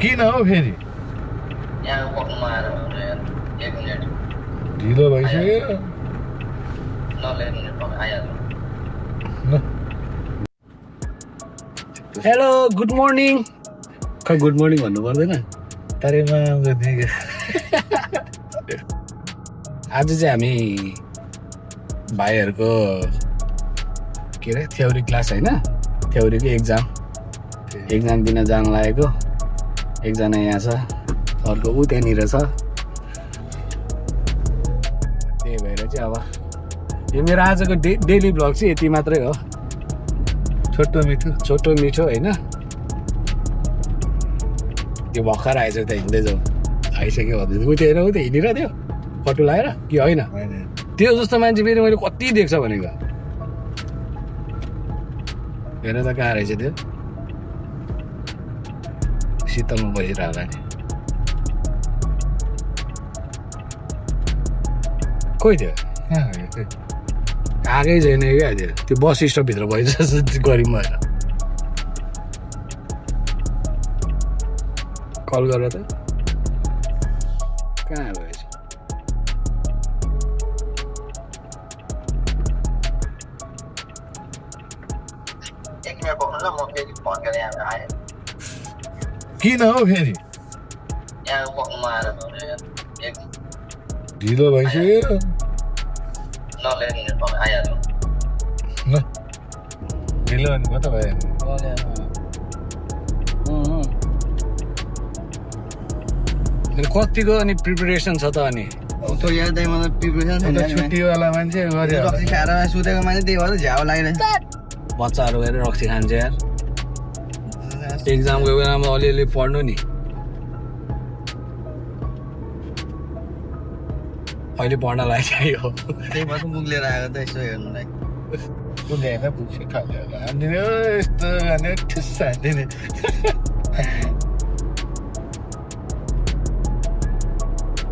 किन हो फेरि ढिलो भइसक्यो हेलो गुड मर्निङ खै गुड मर्निङ भन्नु पर्दैन तारेमा आज चाहिँ हामी भाइहरूको के अरे थ्योरी क्लास होइन थ्योरीको एक्जाम दिन जान लागेको एकजना यहाँ छ अर्को ऊ त्यहाँनिर छ त्यही भएर चाहिँ अब यो मेरो आजको डेली ब्लग चाहिँ यति मात्रै हो छोटो मिठो होइन त्यो भर्खर आएछ त हिँड्दै जाउँ आइसक्यो भन्दै ऊ त्यो होइन ऊ त्यो हिँडिरहेको थियो फटो लगाएर कि होइन त्यो जस्तो मान्छे फेरि मैले कति देख्छ भनेको हेर त कहाँ रहेछ त्यो शीतलमा बसिरहेको होला नि कोही थियो आएकै छैन क्या त्यो बस स्टपभित्र भइछ गऱ्यौँ भएर कल गरेर त कहाँ भएछ किन हो फेरि ढिलो भइसक्यो ढिलो भने कता भयो कतिको अनि प्रिपरेसन छ त अनि छुट्टीवाला मान्छे खाएर सुतेको मान्छे त्यही भएर झ्याउ लागिरहेछ बच्चाहरू गएर रक्सी खान्छ यार एक्जामको बेलामा अलिअलि पढ्नु नि अहिले पढ्न लागिसक्यो त्यही भएर मुख लिएर आएको त यसो हेर्नुलाई यस्तो भने ठुस हान्दिने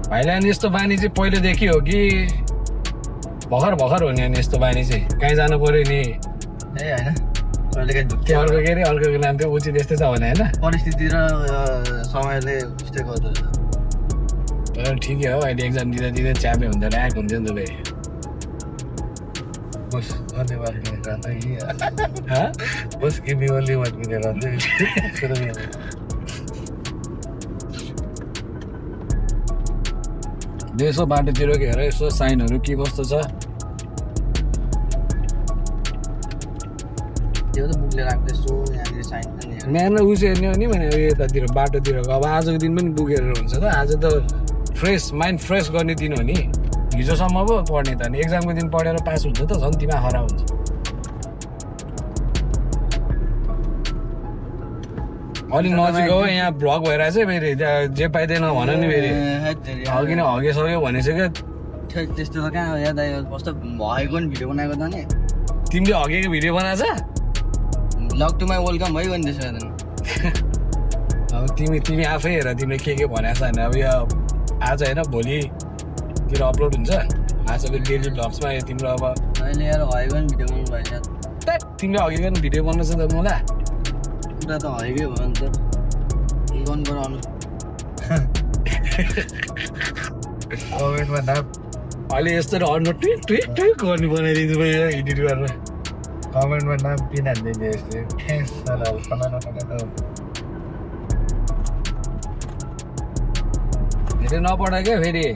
भाइलाई अनि यस्तो बानी चाहिँ पहिलेदेखि हो कि भर्खर हो नि अनि यस्तो बानी चाहिँ कहीँ जानु पऱ्यो नि ए होइन अर्को के अरे अर्कोको नाम थियो उचित यस्तै छ भने होइन परिस्थिति र समयले उस्तै गर्दो रहेछ ठिकै हो अहिले एक्जाम दिँदा च्यापे हुँदैन आएको हुन्छ नि त भाइ बस धन्यवाद बस गिभी ओन्ली वान मिनेट यसो बाटोतिर हेर यसो साइनहरू के कस्तो छ त्यो त मुख लिएर आएको यसो यहाँनिर साइन बिहान उस हेर्ने हो नि भने यतातिर बाटोतिरको अब आजको दिन पनि बुकेर हुन्छ त आज त माइन्ड फ्रेस गर्ने दिन हो नि हिजोसम्म पो पढ्ने त नि एक्जामको दिन पढेर पास हुन्छ त झन् दिमाग खराब हुन्छ अलिक नजिक हो यहाँ भ्लग भइरहेछ फेरि जे पाइँदैन भन नि फेरि हगिन हगिसक्यो भनिसक्यो त्यस्तो त कहाँ याद आयो कस्तो भएको नि भिडियो बनाएको त नि तिमीले हगेको भिडियो बनाएछ लक टु माई वेलकम भइगयो नि त्यसो अब तिमी आफै हेर तिमीले के भनेको छ भने अब यो आज होइन भोलितिर अपलोड हुन्छ आजको डेली भ्लग्समा यो तिम्रो अब अहिले यार हगेको नि भिडियो बनाउनु भएछ तिमीले हगेको नि भिडियो बनाउँछ त मलाई कुरा त हगेकै भयो नि त गन गराउनु कमेन्टमा नाम अहिले यस्तो अनुहार ट्विक गर्ने बनाइदिन्छु भाइ एडिट गरेर कमेन्टमा नाम पिन हालिदिने यस्तो धेरै नपढ क्या फेरि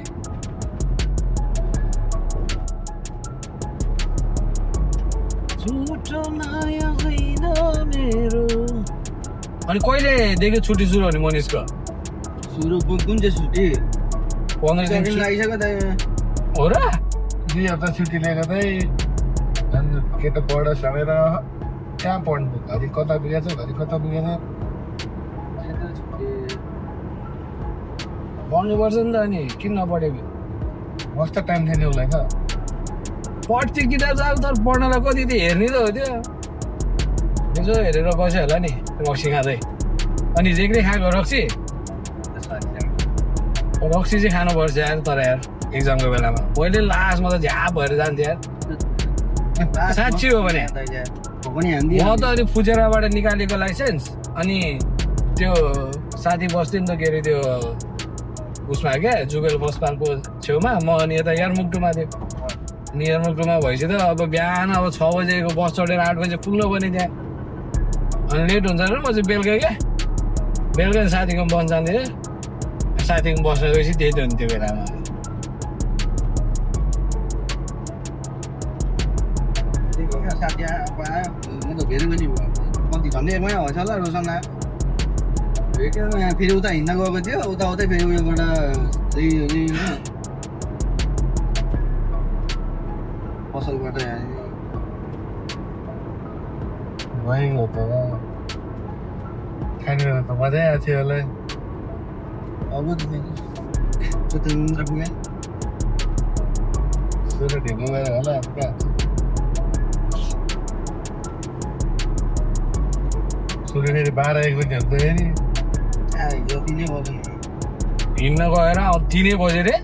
अनि कहिलेदेखि छुट्टी सुरु हो नि मनिषको सुरु कुन चाहिँ छुट्टी 15 दिन लागिसक्यो त हो र 2 हप्ता छुट्टी लिएको चाहिँ केटा पढ समेर कहाँ पढ्नु घरि कता पुगेछ घरि कता पुगेछ पढ्नुपर्छ नि त अनि किन नपढेको मस्त टाइम थियो नि उसलाई त पढ्थ्यो किताब त अब तर पढ्नलाई कति त हेर्ने त हो त्यो यसो हेरेर बस्यो होला नि रक्सी खाँदै अनि जेक्रै खाएको रक्सी चाहिँ खानुपर्छ यार तर यार एक्जामको बेलामा पहिले लास्टमा त झ्याप भएर जान्थ्यो यार साँच्ची हो भने पनि हान्दियो म त अनि फुचेराबाट निकालेको लाइसेन्स अनि त्यो साथी बस्थ्यो नि त के अरे त्यो उसमा क्या जुगेल बस पार्कको छेउमा म अनि यता यारमुक्टुमा थियो अनि यारमुक्टुमा भएपछि त अब बिहान अब 6 बजेको बस चढेर 8 बजे पुग्नु पर्ने त्यहाँ अनि लेट हुन्छ र म चाहिँ बेलुका क्या बेलुका साथीको बस जान्थेँ साथीको बस गएपछि त्यही त हुन्थ्यो बेलामा साथी आयो म त धेरै पनि कति झन्डैमै हुन्छ होला रोशन आयो भेट्यो यहाँ फेरि उता हिँड्न गएको थियो उताउतै फेरि उयोबाट पसलबाट भइगयो त खानेर त मजै आएको थियो होला अब पुग्यो सुरु ढिलो गएर होला कहाँ सुरु फेरि 12-1 बजी हुन्थ्यो नि जति नै भयो हिँड्न गएर 3 बजे रे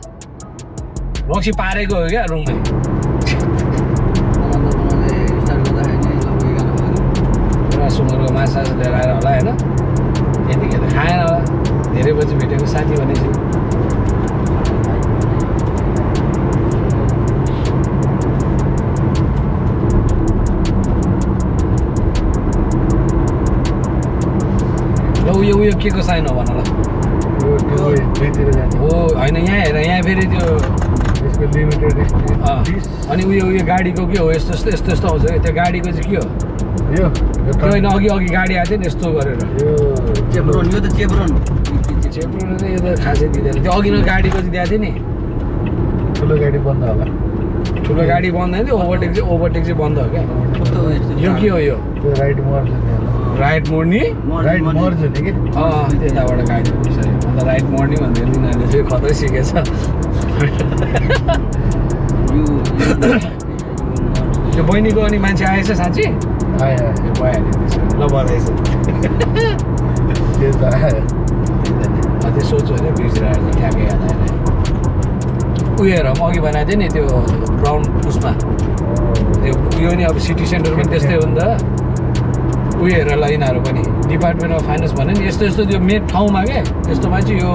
रक्सी पारेको हो क्या रुममा सुँगुरको माछा लिएर आएर होला होइन त्यतिखेर खाएन होला धेरै बजी भेटेको साथी भनेपछि ल उयो के को साइन हो भन ल हो होइन यहाँ हेर यहाँ फेरि त्यो यसको लिमिटेड अनि उयो गाडीको के हो यस्तो यस्तो आउँछ क्या त्यो गाडीको चाहिँ के हो यो त्यो होइन अघि गाडी आएको थियो नि यस्तो गरेर चेब्रोन यो त चेब्रोन चेब्रोन चाहिँ यो त खासै दिँदैन त्यो अघि गाडीको चाहिँ दिएको थियो नि ठुलो गाडी बन्द होला ठुलो गाडी बन्द होइन त्यो ओभरटेक चाहिँ बन्द हो क्या कस्तो यो के हो यो त्यो राइट मर्छ नि होला राइट मोड्ने राइट मर्छ नि कि त्यताबाट गाडी बिर्स्यो अन्त राइट मोड्ने भन्दै तिनीहरूले चाहिँ खतै सिकेछ त्यो बहिनीको अनि मान्छे आएछ साँच्ची आयो भइहाल्यो त्यसो ल बधाई छ त्यो त आयो त्यो सोच्यो भने बिर्सिरहेको छ ठ्याक्कै याद आएर उयो हेर म अघि बनाएको थिएँ नि त्यो ब्राउन उसमा त्यो उयो नि अब सिटी सेन्टर पनि त्यस्तै हो नि त उयो हेर ल यिनीहरू पनि डिपार्टमेन्ट अफ फाइनेन्स भन्यो नि यस्तो त्यो मेन ठाउँमा के त्यस्तोमा चाहिँ यो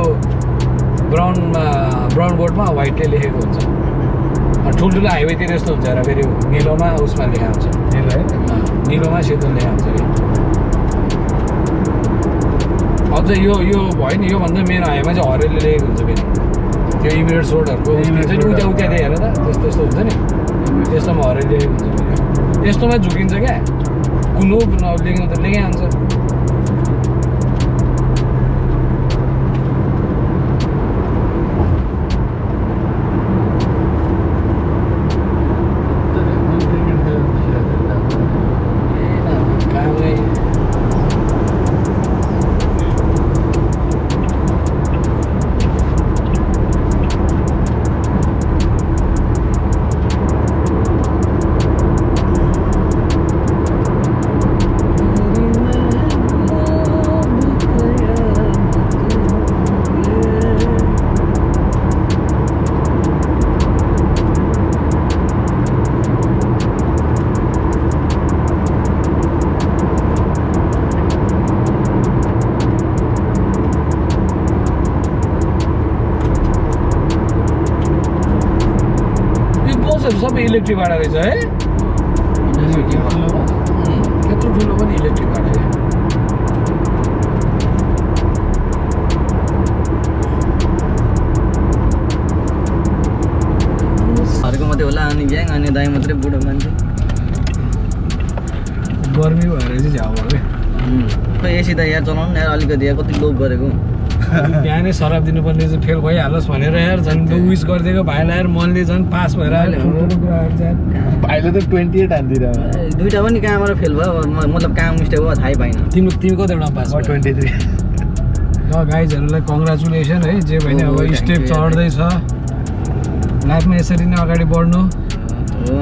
ब्राउन बोर्डमा व्हाइटले लेखेको हुन्छ ठुल्ठुलो हाइवेतिर यस्तो हुन्छ र फेरि निलोमा उसमा लेखा हुन्छ निलोमा सेतो लेखा हुन्छ कि अझ यो भयो नि योभन्दा मेन हाइवेमा चाहिँ हरेलले लेखेको हुन्छ फेरि त्यो इमिरेट्स रोडहरूको उसमा चाहिँ उता हेर त त्यस्तो हुन्छ नि त्यस्तोमा हरेल लेखेको हुन्छ फेरि यस्तोमा झुकिन्छ क्या कुनो लेख्नु त लेखै हुन्छ सबै इलेक्ट्रिकबाट रहेछ है त्यत्रो ठुलो पनि इलेक्ट्रिकबाट घरको मात्रै होला अनि ग्याङ अनि दाइ मात्रै बुढो मान्छे गर्मी भएर चाहिँ झ्याउ भयो खै एसी त यहाँ चलाउनु यार अलिकति यहाँ कति लोभ गरेको बिहानै सराब दिनुपर्ने चाहिँ फेल भइहालोस् भनेर यार झन् विस गरिदिएको भाइलाई यार मनले झन् पास भएर भाइले त 28 हान्दिरह दुईटा पनि कहाँबाट फेल भयो मतलब कहाँ मिस्टेक भयो थाहै पाइन तिम्रो कतिवटा पास 23 ल गाइजहरूलाई कङ्ग्रेचुलेसन है जे भने अब स्टेप चढ्दैछ लाइफमा यसरी नै अगाडि बढ्नु हो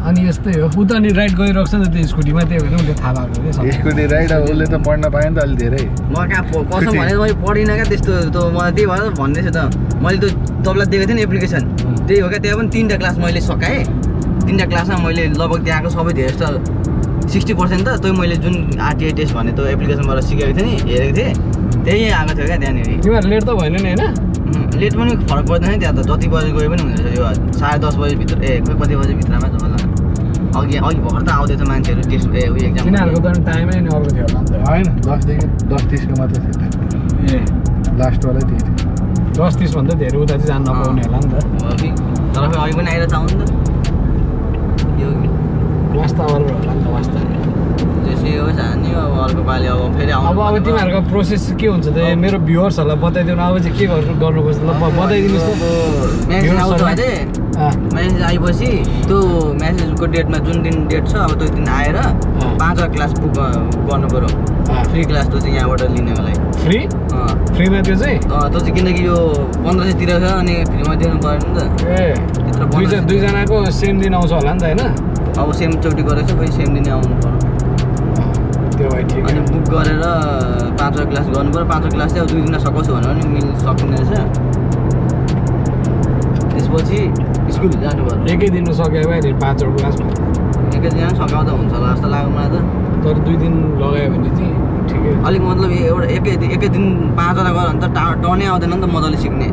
अनि यस्तै हो उता नि राइड गरिरहेको छ नि त्यो स्कुटीमा त्यही भएर उसले थाहा भएको क्या स्कुटी राइड अब उसले त पढ्न पायो नि त अलि धेरै म कहाँ कसम भने मैले पढिनँ क्या त्यस्तो त मलाई त्यही भएर भन्दैछु त मैले त तपाईँलाई दिएको थिएँ नि एप्लिकेसन त्यही हो क्या त्यहाँ पनि 3टा क्लास मैले सकाएँ 3टा क्लासमा मैले लगभग त्यहाँको सबै धेरै जस्तो 60% त त्यो मैले जुन आरटिआई टेस्ट भन्ने त्यो एप्लिकेसनबाट सिकेको थिएँ नि हेरेको थिएँ त्यही आएको थियो क्या त्यहाँनिर तिमीहरू लेट त भएन नि होइन लेट पनि फरक पर्दैन त्यहाँ त जति बजे गए पनि हुँदो रहेछ यो 10:30 बजेभित्र खोइ कति बजेभित्रमा त होला अघि भर्खर त आउँदैछ मान्छेहरू टेस्ट उयो एक्जाम तिनीहरूको त टाइमै नि अर्को थियो होला नि त होइन 10:30 मात्रै थियो ए लास्टवालै त्यही थियो 10:30 भन्दा धेरै उता चाहिँ जानु नपाउने होला नि त हो कि तर फेरि अहिले पनि आइरहेको छ आउनु त यो वास्ता गरेर होला नि त वास्ता त्यसै होस् हान्यो अब अर्को पालि अब फेरि अब तिमीहरूको प्रोसेस के हुन्छ त मेरो भ्युवर्सहरूलाई बताइदिनु अब चाहिँ के गर्नुपर्छ ल बताइदिनुहोस् त म्यासेज आउँछ अझै म्यासेज आएपछि त्यो म्यासेजको डेटमा जुन दिन डेट छ अब त्यो दिन आएर 5 क्लास बुक गर्नु पऱ्यो फ्री क्लास त्यो चाहिँ यहाँबाट लिनको लागि फ्रीमा त्यो चाहिँ त्यो चाहिँ किनकि यो 1500 तिर छ अनि फ्रीमा दिनु पऱ्यो नि त ए दुईजनाको सेम दिन आउँछ होला नि त होइन अब सेम चोटि गरेको छ फेरि सेम दिनै आउनु पऱ्यो त्यो भए ठिक अनि बुक गरेर 5 क्लास गर्नु पऱ्यो 5 क्लास चाहिँ अब 2 दिन सकाउँछु भनेर पनि मिल्नु सकिँदैन रहेछ त्यसपछि स्कुल जानु पर्यो एकै दिनमा सक्यो भने 5 क्लासमा एकै दिन सकाउँदा हुन्छ होला जस्तो लाग्यो मलाई त तर 2 दिन लगायो भने चाहिँ ठिकै अलिक मतलब एउटा एकै दिन 5 वटा गऱ्यो भने त टर्नै आउँदैन नि त मजाले सिक्ने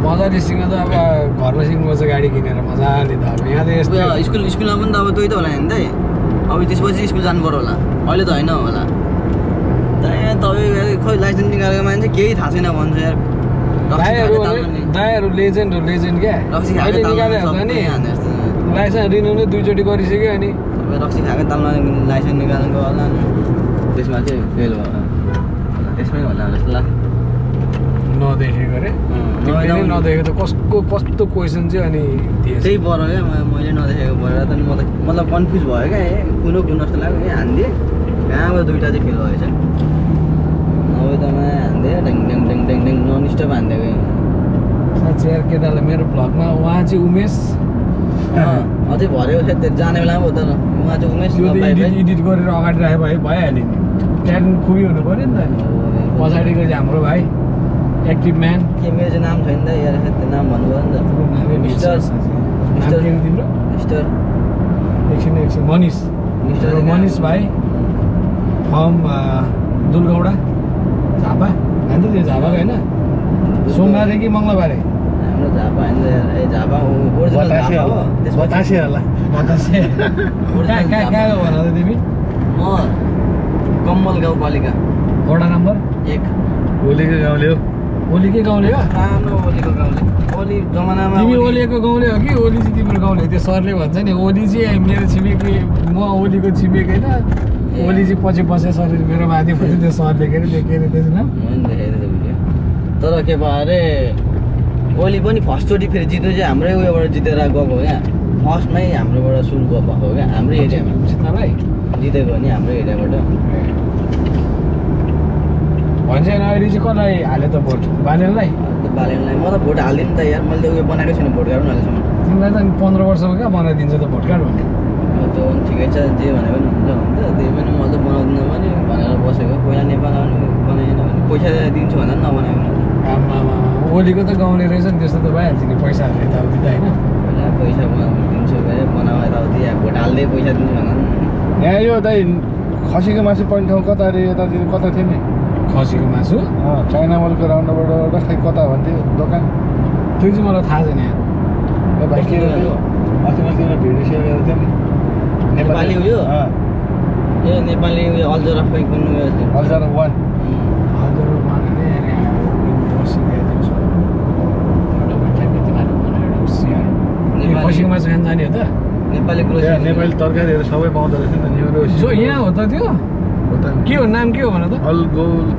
मजाले सिक्न त अब घरमा सिक्नुपर्छ गाडी किनेर मजाले त अब यहाँ त यस्तो स्कुलमा पनि त अब त्यही त होला नि त अब त्यसपछि स्कुल जानु पर्यो होला अहिले त होइन होला तपाईँ खोइ लाइसेन्स निकालेको मान्छे केही थाहा छैन भन्छ यार दाइहरू लेजेन्ड क्या अहिले निकालेको छ नि लाइसेन्स रिन्यू नै 2 चोटि गरिसक्यो अनि रक्सी खाएको तालमा लाइसेन्स निकालेको होला त्यसमा चाहिँ फेल भयो त्यसमै होला जस्तो लाग्छ नदेखेको रे नदेखेको त कस्तो क्वेसन चाहिँ अनि त्यही पऱ्यो क्या मैले नदेखेको भएर त मतलब कन्फ्युज भयो क्या कुन जस्तो लाग्यो हानिदिएँ कहाँबाट 2टा चाहिँ फेल भएछ नभए त हानिदिएँ ड्याङ ड्याङ ड्याङ ड्याङ ड्याङ नन स्टप हानिदिएको साँच्चै यार केटालाई मेरो भ्लगमा उहाँ चाहिँ उमेश अझै भरेको थियो जाने बेलामा हो त उहाँ चाहिँ उमेश एडिट गरेर अगाडि राखे भइहाल्यो नि ट्यालेन्ट खुबी हुनु पऱ्यो नि त अनि पछाडिको चाहिँ हाम्रो भाइ एक्टिभ म्यान के मेरो चाहिँ नाम छैन त यार त्यो नाम भन्नुभयो नि त तिम्रो मिस्टर एकछिन मनिष भाइ फर्म दुलगौडा झापा होइन त्यो झापाको होइन सोमबारे कि मङ्गलबारे हाम्रो झापा होइन ए झापा बतासे होला कहाँको भन त तिमी म कम्मल गाउँपालिका वडा नम्बर 1 ओलीको गाउँले हो ओलीकै गाउँले हो राम्रो ओलीको गाउँले ओली जमानामा तिमी ओलीको गाउँले हो कि ओली चाहिँ तिम्रो गाउँले हो त्यो सरले भन्छ नि ओली चाहिँ मेरो छिमेकी म ओलीको छिमेकी होइन ओली चाहिँ पछि बसेर सर मेरो माथि पछि त्यो सरले के अरे त्यसमा तर के भयो अरे ओली पनि फर्स्टचोटि फेरि जित्नु चाहिँ हाम्रै उयोबाट जितेर गएको हो क्या फर्स्टमै हाम्रोबाट सुरु भएको हो क्या हाम्रै एरियामा जितेको हो नि हाम्रै एरियाबाट भन्छ अहिले चाहिँ कसलाई हाल्यो त भोट बालेनलाई बालेनलाई म त भोट हाल्दिनँ त यार मैले त उयो बनाएको छैन भोट कार्ड पनि अहिलेसम्म तिमीलाई त 15 वर्षको क्या बनाइदिन्छ त भोट कार्ड भने त्यो पनि ठिकै छ जे भने पनि हुन्छ त्यही पनि मैले त बनाउँदिनँ भने भनेर बसेको पहिला नेपाल आउनु बनाएन भने पैसा दिन्छु भनेर नबनाएको आमा ओलीको त गाउँले रहेछ नि त्यस्तो त भइहाल्छ नि पैसाहरू यताउति त होइन पहिला पैसा दिन्छु भने बनाऊ यताउति या भोट हाल्दै पैसा दिन्छु भनेर यहाँ यो दाइ खसीको मासु पाउने ठाउँ कता अरे यतातिर कता थियो नि खसीको मासु चाइना मलको राउन्डबाट खै कता भन्थ्यो दोकान त्यो चाहिँ मलाई थाहा छैन यार भाइ के गर्यो अस्ति मैले भिडियो सेयर गरेको थिएँ नि नेपाली उयो ए नेपाली उयो अल्जरफ खै कुन उयो अल्जर 1 खसीको मासु खान जाने हो त नेपाली नेपाली तरकारीहरू सबै पाउँदो रहेछ नि जो यहाँ हो त त्यो के हो नाम के हो भन त अल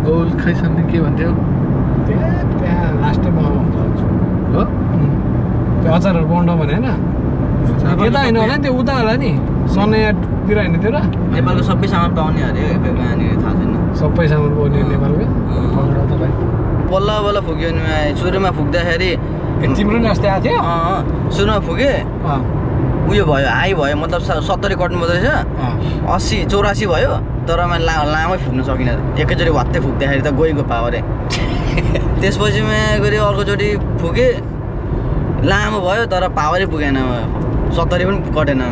गौल खै समथिङ के भन्थ्यो त्यहाँ लास्टमा हो त्यो अचारहरू पाउँछ भने होइन यता होइन होला नि त्यो उता होला नि सनयातिर होइन त्यो र नेपालको सबै सामान पाउने अरे यहाँनिर थाहा छैन सबै सामान पाउने नेपालको बल्ल बल्ल फुक्यो नि सुरुमा फुक्दाखेरि तिम्रो नि अस्ति आएको थियो सुरुमा फुकेँ उयो भयो हाई भयो मतलब 70 कट्नु पर्दो रहेछ 80 84 भयो तर मैले लामै फुक्न सकिनँ एकैचोटि भत्तै फुक्दाखेरि त गएको पावरै त्यसपछि मैले गरी अर्कोचोटि फुकेँ लामो भयो तर पावरै पुगेन 70 पनि कटेन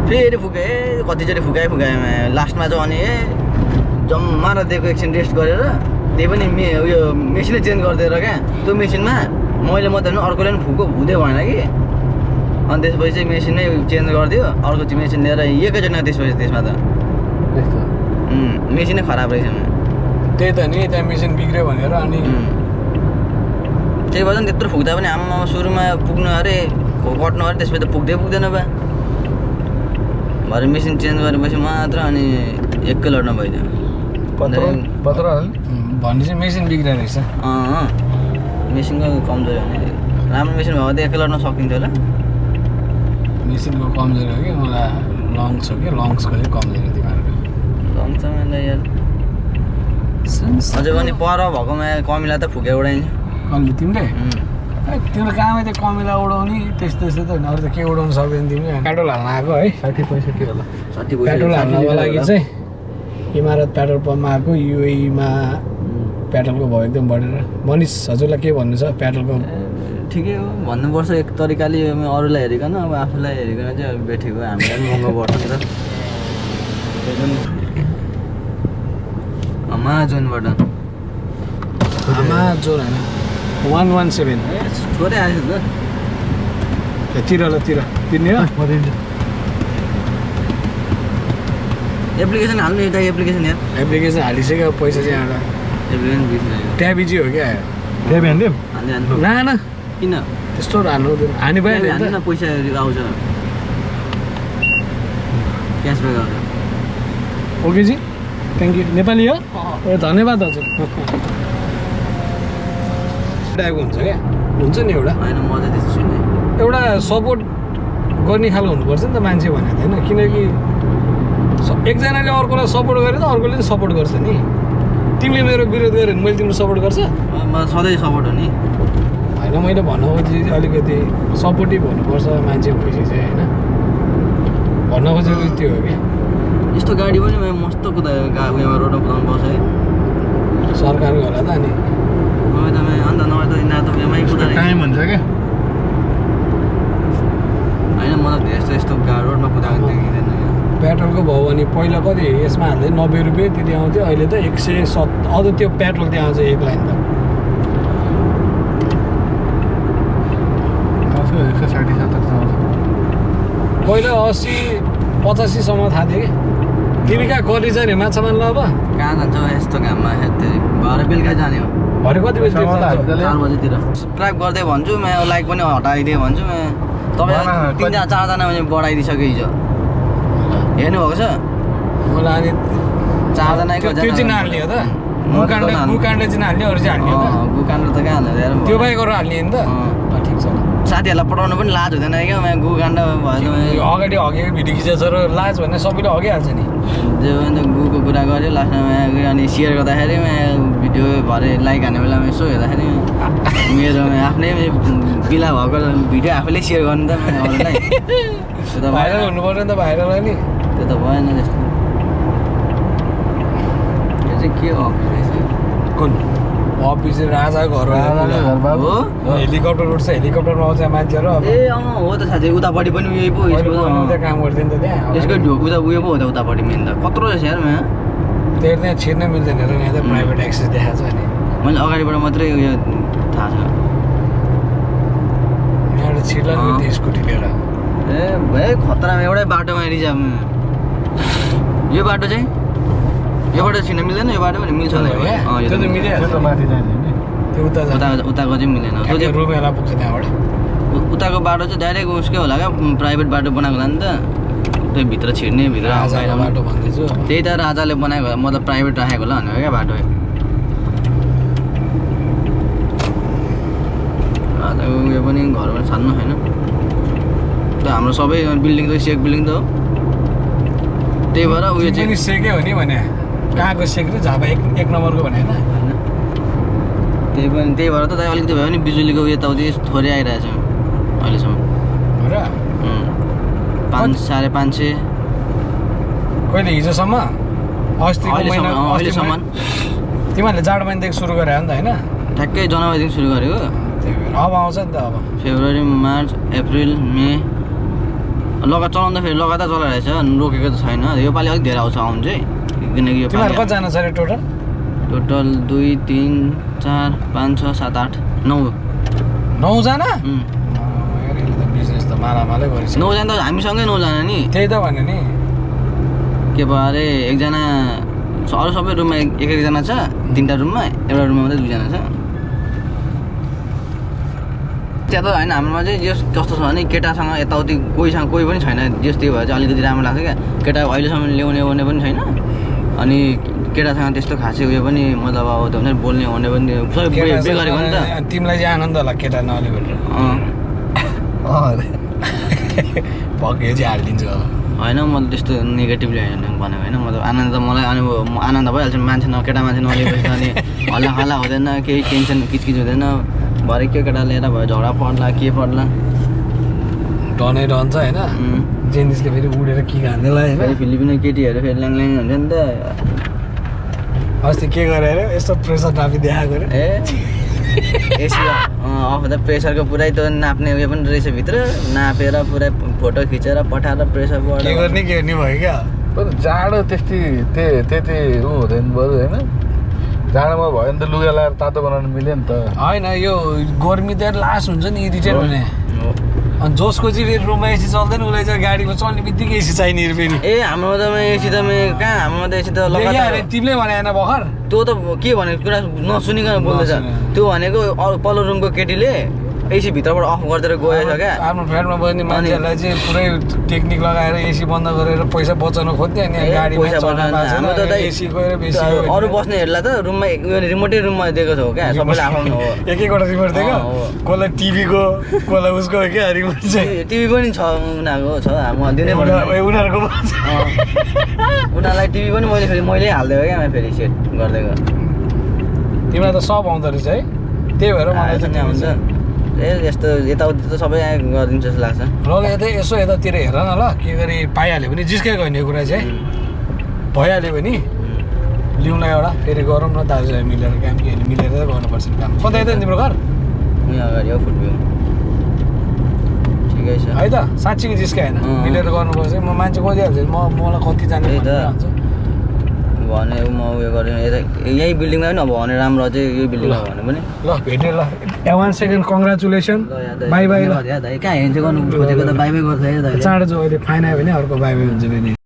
फेरि फुकाएँ कतिचोटि फुकाएँ लास्टमा चाहिँ अनि जम्मा र दिएको एकछिन रेस्ट गरेर त्यही पनि उयो मेसिनै चेन्ज गरिदिएर क्या त्यो मेसिनमा मैले मात्रै पनि अर्कोले पनि फुको हुँदै भएन कि अनि त्यसपछि चाहिँ मेसिन नै चेन्ज गरिदियो अर्को चाहिँ मेसिन लिएर एकैचोटि त्यसपछि त्यसमा त मेसिनै खराब रहेछ त्यही त नि त्यहाँ मेसिन बिग्रियो भनेर अनि त्यही भएर नि त्यत्रो फुक्दा पनि आम्मा सुरुमा पुग्नु अरे कट्नु अरे त्यसपछि त पुग्दैन बा भरे मेसिन चेन्ज गरेपछि मात्र अनि एकै लड्न भइदियो भन्ने चाहिँ मेसिन बिग्रियो रहेछ मेसिनको कमजोरी हो नि राम्रो मेसिन भएको त एकै लड्न सकिन्थ्यो होला मेसिनको कमजोरी हो कि मलाई लङ्स हो कि लङ्सको चाहिँ कमजोरी तिमीहरूको लङ्समा यार अझै पनि पर भएकोमा कमिला त फुकेर उडाइन्छ अनि तिमीले तिम्रो कामै त्यो कमिला उडाउने त्यस्तो त होइन अरू त के उडाउनु सक्दैन तिमीले पेट्रोल हाल्न आएको है 60-65 होला पेट्रोल हाल्नको लागि चाहिँ इमारत पेट्रोल पम्पमा आएको युएईमा पेट्रोलको भाउ एकदम बढेर मनिष हजुरलाई के भन्नु छ पेट्रोलको ठिकै हो भन्नुपर्छ एक तरिकाले अरूलाई हेरिकन अब आफूलाई हेरिकन चाहिँ अब बेठेको हामीलाई पनि महँगो पर्छ नि त अमाजोनबाट अमाजोन होइन 117 छोरै आएछ त तिर तिर्ने हो एप्लिकेसन हाल्नु यता एप्लिकेसन यार एप्लिकेसन हालिसक्यो पैसा चाहिँ आएर एप्लिकेसन बिर्सिनु ट्याबिजी हो क्या ट्याब हान्दिम ना किन त्यस्तो हाल्नु हुँदैन हानि भयो हाल्नु न पैसा आउँछ क्यासब्याक आउँछ ओके जी थ्याङ्क यू नेपाली हो ए धन्यवाद हजुर टाइपको हुन्छ क्या हुन्छ नि एउटा होइन म चाहिँ त्यस्तो सुन्ने एउटा सपोर्ट गर्ने खालको हुनुपर्छ नि त मान्छे भनेको होइन किनकि एकजनाले अर्कोलाई सपोर्ट गरे त अर्कोले पनि सपोर्ट गर्छ नि तिमीले मेरो विरोध गऱ्यो भने मैले तिम्रो सपोर्ट गर्छ म सधैँ सपोर्ट हो नि होइन मैले भन्नु खोजेँ अलिकति सपोर्टिभ हुनुपर्छ मान्छे भएपछि चाहिँ होइन भन्न खोजेको त्यो हो कि यस्तो गाडी पनि मस्तो उयोमा रोडमा कुदाउनु पाउँछ है सरकारको होला त अनि अन्त नभए त यिनीहरू त उयोमै कुदाएर टाइम हुन्छ क्या होइन मलाई धेरै यस्तो रोडमा कुदाएको देखिँदैन पेट्रोलको भाउ अनि पहिला कति यसमा हाल्दै 90 रुपियाँ त्यति आउँथ्यो अहिले त 170 अझ त्यो पेट्रोल त्यहाँ आउँछ एक लाइन त 160-70 पहिला 80-85सम्म थाहा थियो कि तिमी कहाँ कलेज जाने माछा मार्न अब कहाँ जान्छ यस्तो घाममा हेर्दै भरे बेलुका जाने हो भरे कति बजी 4 बजीतिर ड्राइभ गर्दै भन्छु म लाइक पनि हटाइदिएँ भन्छु म तपाईँ 3-4जना बढाइदिइसक्यो हिजो हेर्नुभएको छ मलाई अनि 4जनाको त्यो चाहिँ नहाल्ने हो त गुकाण्ड चाहिँ नहाल्ने अरू चाहिँ हाल्ने हो त गुकाण्ड त कहाँ हाल्ने यार त्यो बाहेक गरेर हाल्ने नि त ठिक छ साथीहरूलाई पठाउनु पनि लाज हुँदैन क्या म गुकाण्ड भयो अगाडि हगेको भिडियो खिचेछ र लाज भन्ने सबैले हगिहाल्छ नि जो गुको कुरा गऱ्यो लास्टमा अनि सेयर गर्दाखेरि भिडियो भरे लाइक हान्ने बेलामा यसो हेर्दाखेरि मेरो आफ्नै बिला भएको भिडियो आफैले सेयर गर्नु त अरूलाई त्यो त भाइरल हुनु पर्यो नि त भाइरल हो नि त्यो त भएन त्यस्तो त्यो चाहिँ के हो कुन अफिस राजा घर हो हेलिकप्टर उठ्छ हेलिकप्टरमा आउँछ मान्छेहरू ए अँ हो त साथी उतापट्टि पनि उयो पो काम गर्थ्यो नि त त्यहाँ यसको ढोकुदा उयो पो हो त उतापट्टि मेन त कत्रो रहेछ यार त्यहाँ त्यहाँ छिर्न मिल्दैन र यहाँ त प्राइभेट एक्सेस देखाएको छ नि मैले अगाडिबाट मात्रै उयो थाहा छ यहाँबाट छिर्ला नि त्यो स्कुटी लिएर ए भाइ खतरामा एउटै बाटोमा रिजर्भ यो बाटो चाहिँ यो बाटो छिर्न मिल्दैन यो बाटो पनि मिल्छ त्यो त मिलिहाल्छ माथि जाने नि त्यो उताको चाहिँ मिलेन त्यो चाहिँ रुमेला पुग्छ त्यहाँबाट उताको बाटो चाहिँ डाइरेक्ट उसकै होला क्या प्राइभेट बाटो बनाएको होला नि त त्यो भित्र छिर्ने भित्र राजाको बाटो भन्दैछु त्यही त राजाले बनाएको होला मतलब प्राइभेट राखेको होला भनेको क्या बाटो राजाको उयो पनि घर पनि सानो छैन त्यो हाम्रो सबै बिल्डिङ त सेक बिल्डिङ त हो त्यही भएर उयो चाहिँ सेकै हो नि भने कहाँको सेक र झापा एक नम्बरको भने होइन त्यही भएर त अलिकति भयो भने बिजुलीको उयो यताउति थोरै आइरहेछ अहिलेसम्म हो र 500-550 कहिले हिजोसम्म अहिलेसम्म तिमीहरूले जाडो महिनादेखि सुरु गरे हो नि त होइन ठ्याक्कै जनवरीदेखि सुरु गरेको त्यही भएर अब आउँछ नि त अब फेब्रुअरी मार्च अप्रिल मे चलाउँदाखेरि लगातार चलाइरहेछ रोकेको त छैन योपालि अलिक धेरै आउँछ आउनु चाहिँ किनकि यो तिमीहरू कतिजना छ अरे टोटल टोटल 2 3 4 5 6 7 8 9 9जना बिजनेस त मारामालै गरिसक्यो 9 जना त हामीसँगै 9 जना नि त्यही त भने नि के भयो अरे एकजना अरू सबै रुममा एकजना छ 3टा रुममा एउटा रुममा मात्रै 2 जना छ त्यहाँ त होइन हाम्रोमा चाहिँ जस्तो छ भने केटासँग यताउति कोही पनि छैन जस त्यही भएर चाहिँ अलिकति राम्रो लाग्छ क्या केटा अहिलेसम्म ल्याउने पनि छैन अनि केटासँग त्यस्तो खासै उयो पनि मतलब अब त्यो हुन्छ बोल्ने हुने पनि सबै बेगर गरेको नि त तिमीलाई चाहिँ आनन्द होला केटा नले भनेर भग्यो चाहिँ हालिदिन्छु अब होइन म त्यस्तो नेगेटिभली भनेको होइन मतलब आनन्द मलाई अनि आनन्द भइहाल्छ मान्छे केटा मान्छे नलिएपछि अनि हल्ला हल्ला हुँदैन केही टेन्सन किचकिच हुँदैन भरे के केटा लिएर भयो झगडा पर्ला के पर्ला डनै रहन्छ होइन जेनिसले फेरि उडेर के हान्दैलाई फेरि फिलिपिनो केटीहरू फेरि ल्याङ हुन्छ नि त अस्ति के गरे अरे यस्तो प्रेसर नापी देखाएको अरे ए एसी अफ द प्रेसरको पुरै त नाप्ने उयो पनि रहेछ भित्र नापेर पुरै फोटो खिचेर पठाएर प्रेसर के गर्ने भयो क्या जाडो त्यति ऊ हुँदैन बरु होइन जाडोमा भयो भने त लुगा लगाएर तातो बनाउनु मिल्यो नि त होइन यो गर्मी त लास्ट हुन्छ नि इरिटेट हुने अनि जसको चाहिँ रुममा एसी चल्दैन उसलाई चाहिँ गाडीमा चल्ने बित्तिकै एसी चाहिने फेरि ए हाम्रो त एसी त कहाँ हाम्रो त एसी त लगातार तिमीले भने होइन भर्खर त्यो त के भनेको कुरा नसुनिकन बोल्दैछ त्यो भनेको पल्लो रुमको केटीले एसी भित्रबाट अफ गरिदिएर गएछ क्या आफ्नो फ्ल्याटमा बस्ने मान्छेहरूलाई चाहिँ पुरै टेक्निक लगाएर एसी बन्द गरेर पैसा बचाउन खोज्ने अनि गाडीमा एसी गएर बेसी अरू बस्नेहरूलाई त रुममा रिमोटै रुममा दिएको छ क्या सबैले आफ्नो हो एक-एकवटा रिमोट दिएको कसलाई टिभीको कसलाई उसको क्या रिमोट चाहिँ टिभी पनि छ उनीहरूको छ दिनै पर्छ उनीहरूको उनीहरूलाई टिभी पनि मैले हालिदिएको क्या फेरि सेट गरिदिएको तिमीलाई त सब आउँदो रहेछ है त्यही भएर मलाई चाहिँ आउँछ ए यस्तो यताउति त सबै गरिदिन्छ जस्तो लाग्छ ल यसो यतातिर हेर न ल के गरी पाइहाल्यो भने जिस्केको होइन यो कुरा चाहिँ भइहाल्यो भने लिउँला एउटा फेरि गरौँ न दाजुभाइ मिलेर काम के मिलेर गर्नुपर्छ नि काम कता यता तिम्रो घर उयो अगाडि हो फुटबल ठिकै छ है त साँच्चीको जिस्का होइन मिलेर गर्नुपर्छ म मान्छे खोजिहाल्छु मलाई कति जाने हुन्छ भने म उयो गरेँ यही बिल्डिङमा पनि अब भने राम्रो चाहिँ यही बिल्डिङमा भने पनि ल भेटेँ ल 1 सेकेन्ड कङ्ग्रेचुलेसन बाई बाई ल कहाँ हिँड्छ गर्नु खोजेको त बाई बाई गर्छ चाँडो जो अहिले फाइन आयो भने अर्को बाई बाई हुन्छ फेरि